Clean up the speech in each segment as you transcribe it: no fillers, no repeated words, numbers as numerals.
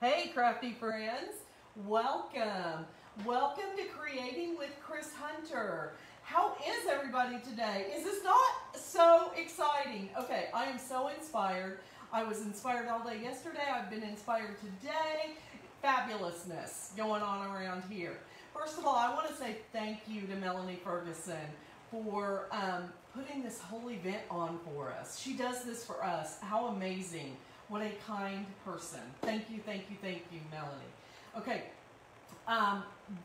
Hey crafty friends, welcome. Welcome to Creating with Kris Hunter. How is everybody today? Is this not so exciting? Okay, I am so inspired. I was inspired all day yesterday. I've been inspired today. Fabulousness going on around here. First of all, I want to say thank you to Melanie Ferguson for putting this whole event on for us. She does this for us. How amazing. What a kind person. Thank you, thank you, thank you, Melanie. Okay,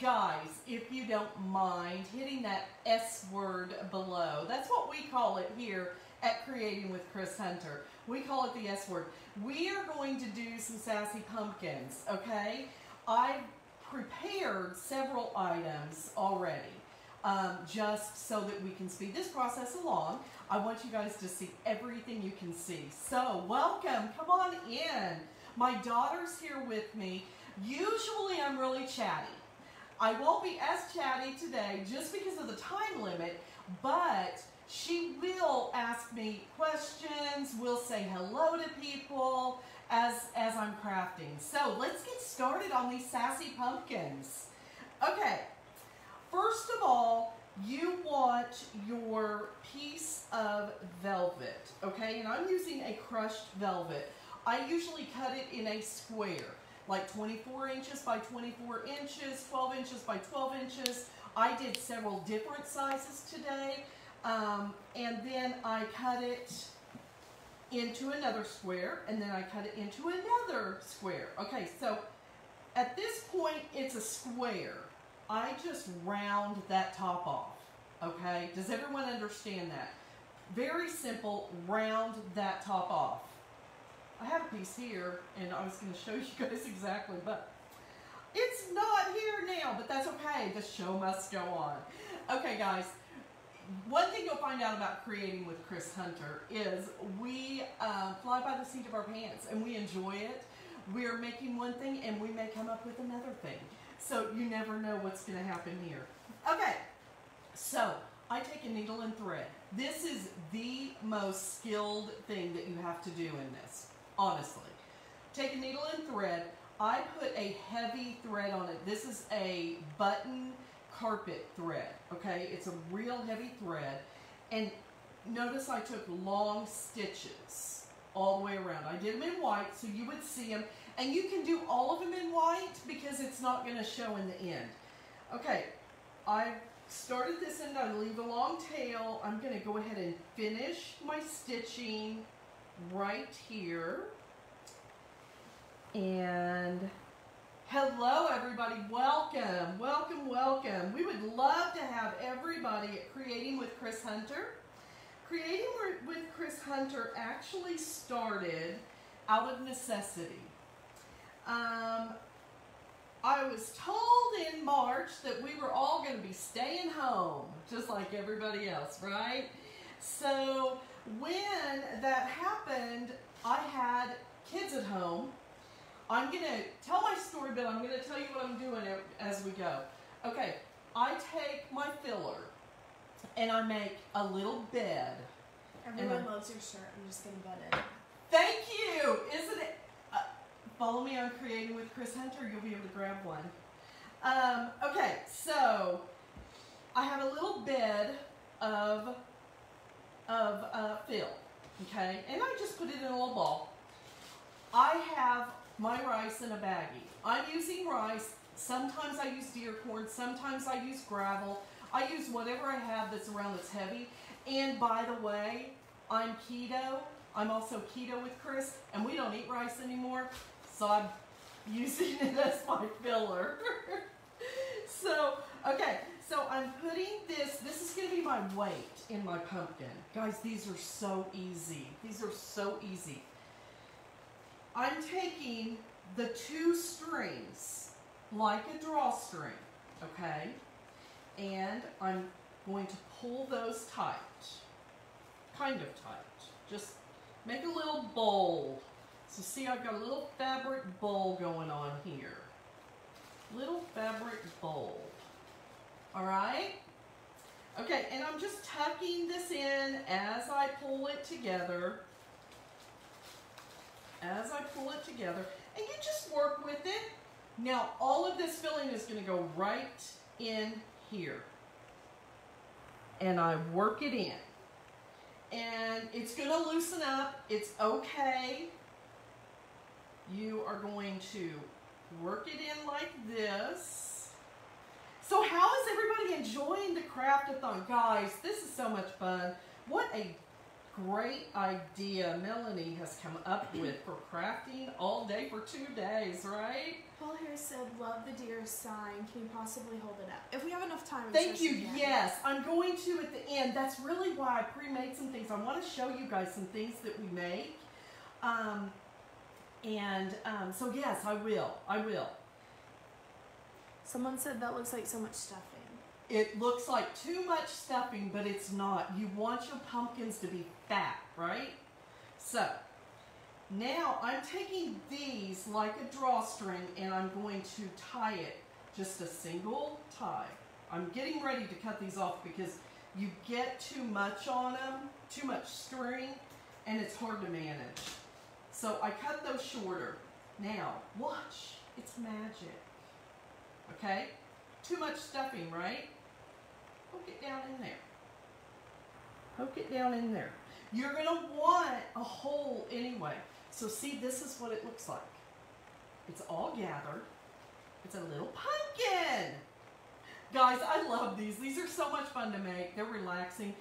guys, if you don't mind hitting that S word below, that's what we call it here at Creating with Kris Hunter. We call it the S word. We are going to do some sassy pumpkins, okay? I've prepared several items already. Just so that we can speed this process along. I want you guys to see everything you can see. So, welcome, come on in. My daughter's here with me. Usually I'm really chatty. I won't be as chatty today just because of the time limit, but she will ask me questions, will say hello to people as I'm crafting. So, let's get started on these sassy pumpkins. Okay. First of all, you want your piece of velvet, okay? And I'm using a crushed velvet. I usually cut it in a square, like 24 inches by 24 inches, 12 inches by 12 inches. I did several different sizes today, and then I cut it into another square, and then I cut it into another square. Okay, so at this point, it's a square. I just round that top off, okay? Does everyone understand that? Very simple, round that top off. I have a piece here, and I was going to show you guys exactly, but it's not here now, but that's okay. The show must go on. Okay, guys, one thing you'll find out about Creating with Kris Hunter is we fly by the seat of our pants, and we enjoy it. We're making one thing, and we may come up with another thing. So you never know what's going to happen here. Okay, so I take a needle and thread. This is the most skilled thing that you have to do in this, honestly. Take a needle and thread. I put a heavy thread on it. This is a button carpet thread, okay? It's a real heavy thread. And notice I took long stitches all the way around. I did them in white so you would see them. And you can do all of them in white because it's not going to show in the end. Okay, I started this end. I leave a long tail. I'm going to go ahead and finish my stitching right here. And hello everybody, welcome, welcome, welcome. We would love to have everybody at Creating with Kris Hunter. Creating with Kris Hunter actually started out of necessity. I was told in March that we were all going to be staying home, just like everybody else, right? So when that happened, I had kids at home. I'm going to tell my story, but I'm going to tell you what I'm doing as we go. Okay, I take my filler and I make a little bed. Everyone loves your shirt. I'm just going to butt in. Thank you! Isn't it? Follow me on Creating with Kris Hunter. You'll be able to grab one. Okay, so I have a little bed of fill, okay? And I just put it in a little ball. I have my rice in a baggie. I'm using rice. Sometimes I use deer corn. Sometimes I use gravel. I use whatever I have that's around that's heavy. And by the way, I'm keto. I'm also keto with Kris, and we don't eat rice anymore. So I'm using it as my filler. So, okay, so I'm putting this is going to be my weight in my pumpkin. Guys, these are so easy. These are so easy. I'm taking the two strings, like a drawstring, okay? And I'm going to pull those tight, kind of tight. Just make a little bowl. So see, I've got a little fabric bowl going on here. Little fabric bowl. All right? Okay, and I'm just tucking this in as I pull it together. as I pull it together, and you just work with it. Now, all of this filling is going to go right in here. And I work it in. And it's going to loosen up. It's okay. You are going to work it in like this. So how is everybody enjoying the craft-a-thon? Guys, this is so much fun. What a great idea Melanie has come up with for crafting all day for 2 days, right? Paul here said, love the deer sign. Can you possibly hold it up? If we have enough time. Thank you. Yes, I'm going to at the end. That's really why I pre-made some things. I want to show you guys some things that we make. So yes, I will. Someone said that looks like so much stuffing. It looks like too much stuffing, but it's not. You want your pumpkins to be fat, right? So, now I'm taking these like a drawstring and I'm going to tie it, just a single tie. I'm getting ready to cut these off because you get too much on them, too much string, and it's hard to manage. So I cut those shorter. Now, watch, it's magic. Okay? Too much stuffing, right? Poke it down in there. Poke it down in there. You're going to want a hole anyway. So see, this is what it looks like. It's all gathered. It's a little pumpkin. Guys, I love these. These are so much fun to make. They're relaxing.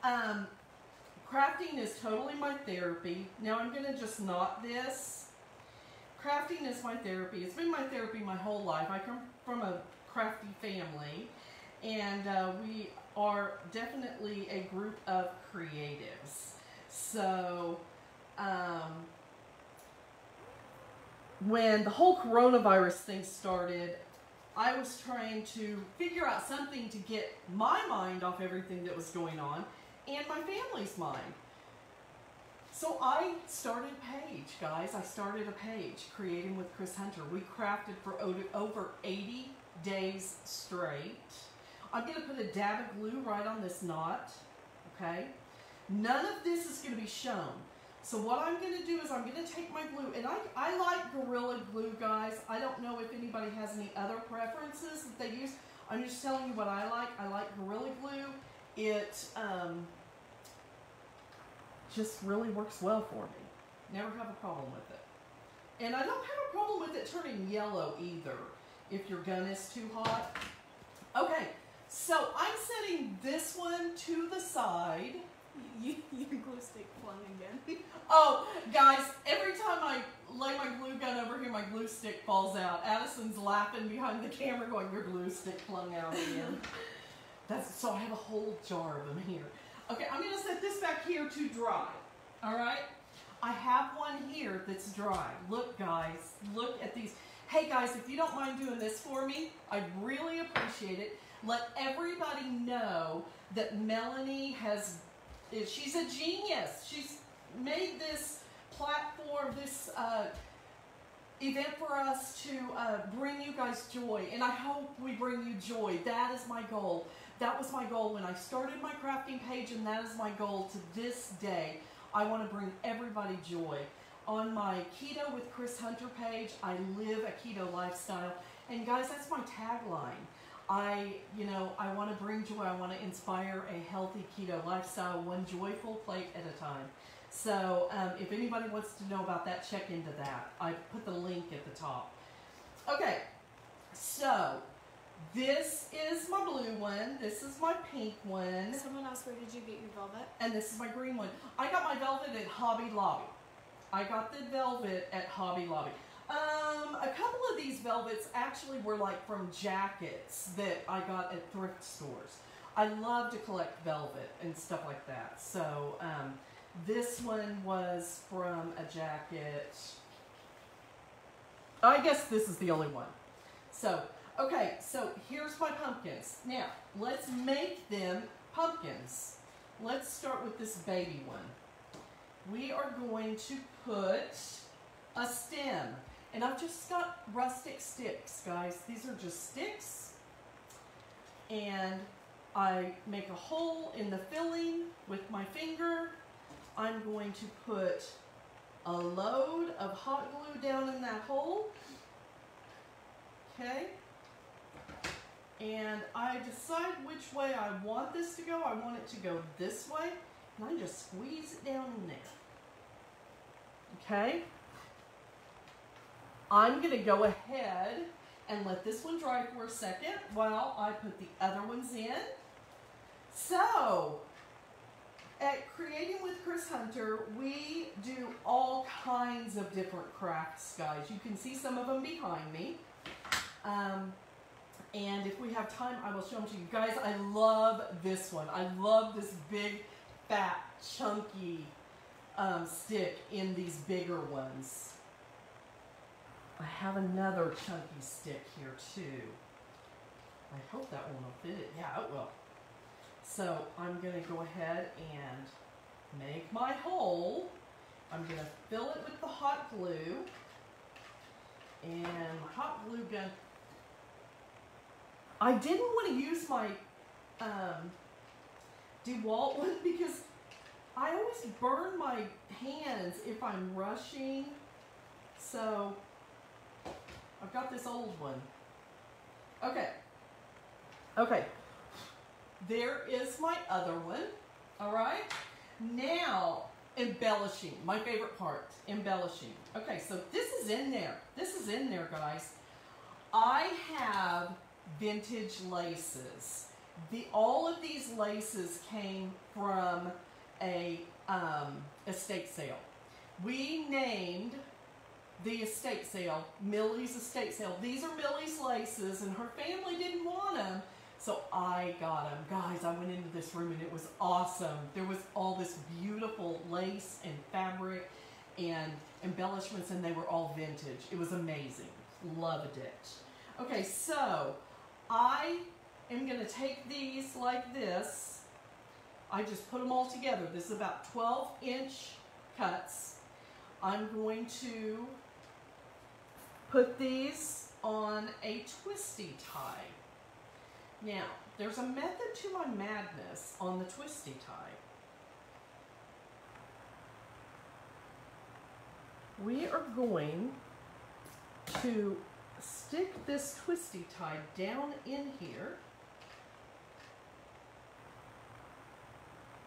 Crafting is totally my therapy. Now I'm going to just knot this. Crafting is my therapy. It's been my therapy my whole life. I come from a crafty family. And we are definitely a group of creatives. So, when the whole coronavirus thing started, I was trying to figure out something to get my mind off everything that was going on and my family's mind. So I started a page, guys. I started a page, Creating with Kris Hunter. We crafted for over 80 days straight. I'm going to put a dab of glue right on this knot, okay? None of this is going to be shown. So what I'm going to do is I'm going to take my glue, and I like Gorilla Glue, guys. I don't know if anybody has any other preferences that they use. I'm just telling you what I like. I like Gorilla Glue. It just really works well for me. Never have a problem with it. And I don't have a problem with it turning yellow either if your gun is too hot. Okay. So I'm setting this one to the side. Your glue stick flung again. Oh, guys, every time I lay my glue gun over here, my glue stick falls out. Addison's laughing behind the camera going, your glue stick flung out again. So I have a whole jar of them here. Okay, I'm going to set this back here to dry. All right? I have one here that's dry. Look, guys, look at these. Hey, guys, if you don't mind doing this for me, I'd really appreciate it. Let everybody know that Melanie she's a genius. She's made this platform, this event for us to bring you guys joy. And I hope we bring you joy. That is my goal. That was my goal when I started my crafting page, and that is my goal to this day. I want to bring everybody joy. On my Keto with Kris Hunter page, I live a keto lifestyle. And guys, that's my tagline. I want to bring joy. I want to inspire a healthy keto lifestyle, one joyful plate at a time. So if anybody wants to know about that, check into that. I put the link at the top. Okay, so this is my blue one. This is my pink one. Someone asked, where did you get your velvet? And this is my green one. I got my velvet at Hobby Lobby. I got the velvet at Hobby Lobby. A couple of these velvets actually were like from jackets that I got at thrift stores. I love to collect velvet and stuff like that. So this one was from a jacket. I guess this is the only one. So, okay, so here's my pumpkins. Now, let's make them pumpkins. Let's start with this baby one. We are going to put a stem. And I've just got rustic sticks, guys. These are just sticks. And I make a hole in the filling with my finger. I'm going to put a load of hot glue down in that hole. Okay. And I decide which way I want this to go. I want it to go this way. And I just squeeze it down in there. Okay. I'm going to go ahead and let this one dry for a second while I put the other ones in. So, at Creating with Kris Hunter, we do all kinds of different crafts, guys. You can see some of them behind me. And if we have time, I will show them to you. Guys, I love this one. I love this big, fat, chunky stick in these bigger ones. I have another chunky stick here too. I hope that one will fit it. Yeah, it will. So I'm going to go ahead and make my hole. I'm going to fill it with the hot glue. And my hot glue gun. I didn't want to use my DeWalt one because I always burn my hands if I'm rushing. So I've got this old one. Okay. Okay. There is my other one. All right. Now, embellishing. My favorite part. Embellishing. Okay, so this is in there. This is in there, guys. I have vintage laces. All of these laces came from a estate sale. We named the estate sale Millie's estate sale. These are Millie's laces, and her family didn't want them, so I got them. Guys, I went into this room and it was awesome. There was all this beautiful lace and fabric and embellishments, and they were all vintage. It was amazing. Loved it. Okay, so I am going to take these like this. I just put them all together. This is about 12-inch cuts. I'm going to put these on a twisty tie. Now, there's a method to my madness on the twisty tie. We are going to stick this twisty tie down in here.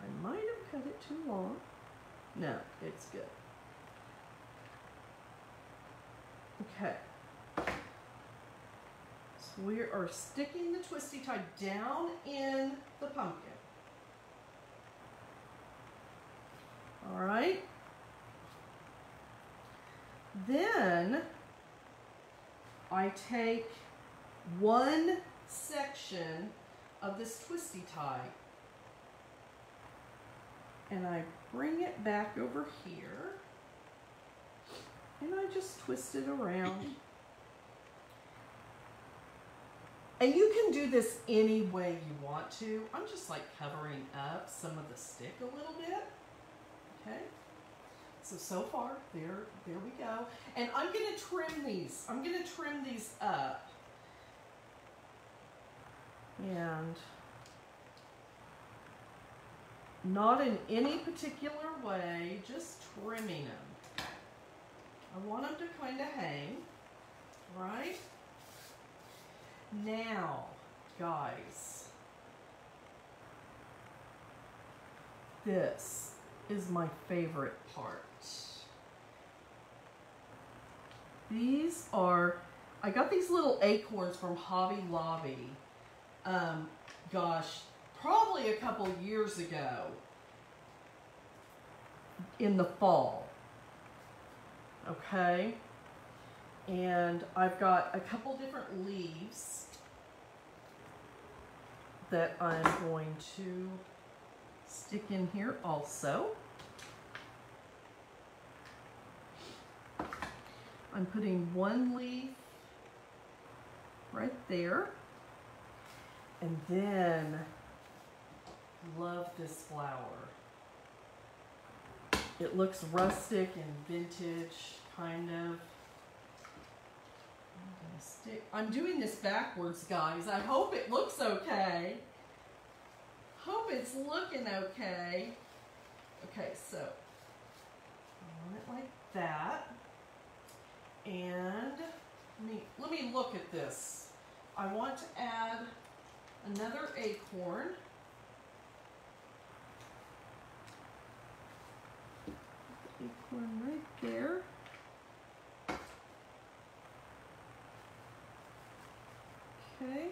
I might have cut it too long. No, it's good. Okay. So we are sticking the twisty tie down in the pumpkin. All right. Then I take one section of this twisty tie and I bring it back over here and I just twist it around. And you can do this any way you want to. I'm just like covering up some of the stick a little bit. Okay. So far, there we go. And I'm going to trim these. I'm going to trim these up. And not in any particular way, just trimming them. I want them to kind of hang, right? Now, guys, this is my favorite part. These are, I got these little acorns from Hobby Lobby, gosh, probably a couple years ago in the fall, okay? And I've got a couple different leaves that I'm going to stick in here also. I'm putting one leaf right there. And then, love this flower. It looks rustic and vintage, kind of. I'm doing this backwards, guys. I hope it looks okay. Hope it's looking okay. Okay, so I want it like that. And let me look at this. I want to add another acorn. Acorn right there. Okay.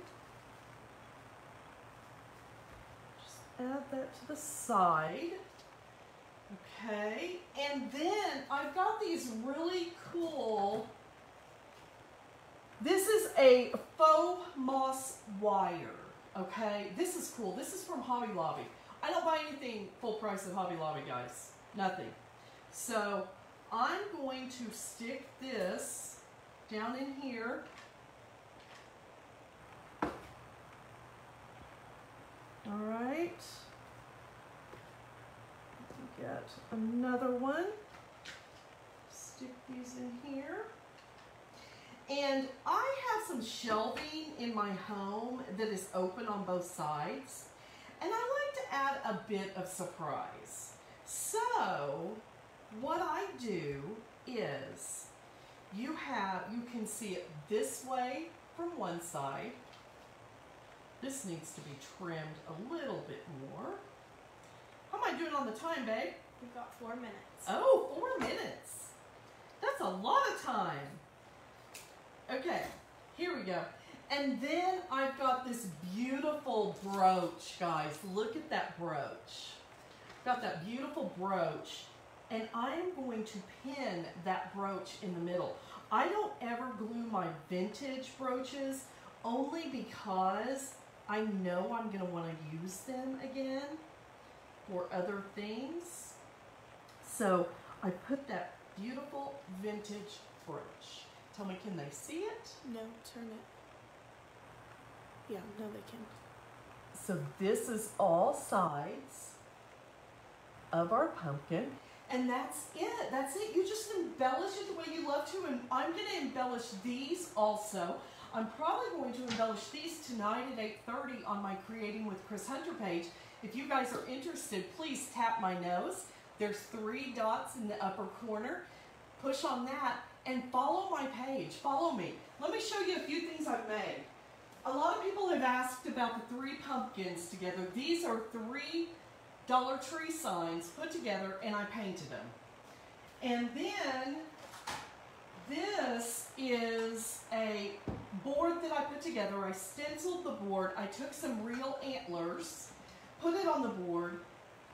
Just add that to the side. Okay. And then I've got these really cool, this is a faux moss wire. Okay. This is cool. This is from Hobby Lobby. I don't buy anything full price at Hobby Lobby, guys. Nothing. So I'm going to stick this down in here. All right. Get another one. Stick these in here. And I have some shelving in my home that is open on both sides. And I like to add a bit of surprise. So what I do is you can see it this way from one side. This needs to be trimmed a little bit more. How am I doing on the time, babe? We've got 4 minutes. Oh, 4 minutes. That's a lot of time. Okay, here we go. And then I've got this beautiful brooch, guys. Look at that brooch. Got that beautiful brooch. And I'm going to pin that brooch in the middle. I don't ever glue my vintage brooches only because I know I'm going to want to use them again for other things. So I put that beautiful vintage brooch. Tell me, can they see it? No, turn it. Yeah, no, they can. So this is all sides of our pumpkin. And that's it. That's it. You just embellish it the way you love to. And I'm going to embellish these also. I'm probably going to embellish these tonight at 8:30 on my Creating with Kris Hunter page. If you guys are interested, please tap my nose. There's 3 dots in the upper corner. Push on that and follow my page. Follow me. Let me show you a few things I've made. A lot of people have asked about the 3 pumpkins together. These are 3 Dollar Tree signs put together, and I painted them. And then this is a board that I put together. I stenciled the board. I took some real antlers, put it on the board.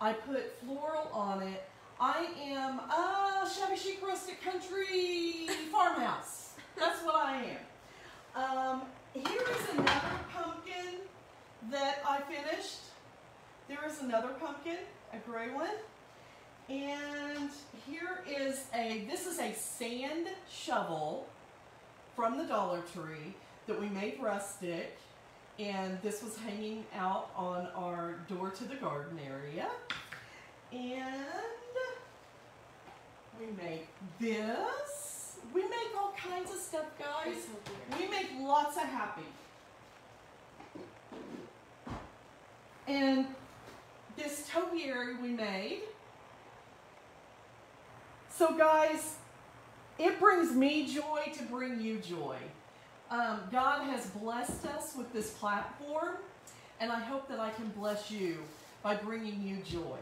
I put floral on it. I am a shabby chic rustic country farmhouse. That's what I am. Here is another pumpkin that I finished. There is another pumpkin, a gray one. And here is this is a sand shovel from the Dollar Tree that we made rustic. And this was hanging out on our door to the garden area. And we make this. We make all kinds of stuff, guys. We make lots of happy. And this topiary we made. So guys, it brings me joy to bring you joy. God has blessed us with this platform, and I hope that I can bless you by bringing you joy.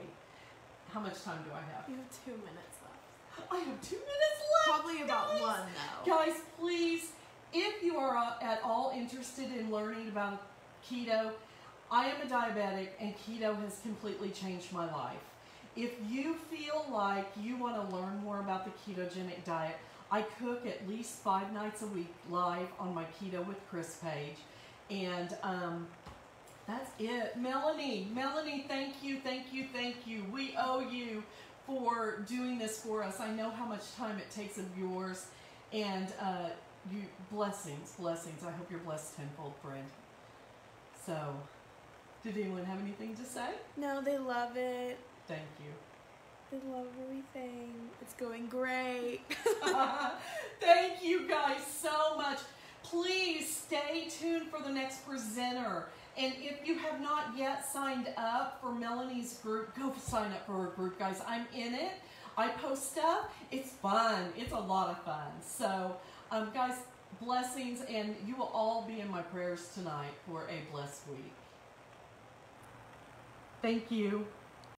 How much time do I have? You have 2 minutes left. I have 2 minutes left. Probably about guys. 1 though. Guys, please, if you are at all interested in learning about keto, I am a diabetic, and keto has completely changed my life. If you feel like you want to learn more about the ketogenic diet, I cook at least 5 nights a week live on my Keto with Kris page. And that's it. Melanie, thank you. We owe you for doing this for us. I know how much time it takes of yours. And blessings. I hope you're blessed tenfold, friend. So, did anyone have anything to say? No, they love it. Thank you. They love everything. It's going great. Thank you guys so much. Please stay tuned for the next presenter. And if you have not yet signed up for Melanie's group, go sign up for her group, guys. I'm in it. I post stuff. It's fun. It's a lot of fun. So, guys, blessings, and you will all be in my prayers tonight for a blessed week. Thank you.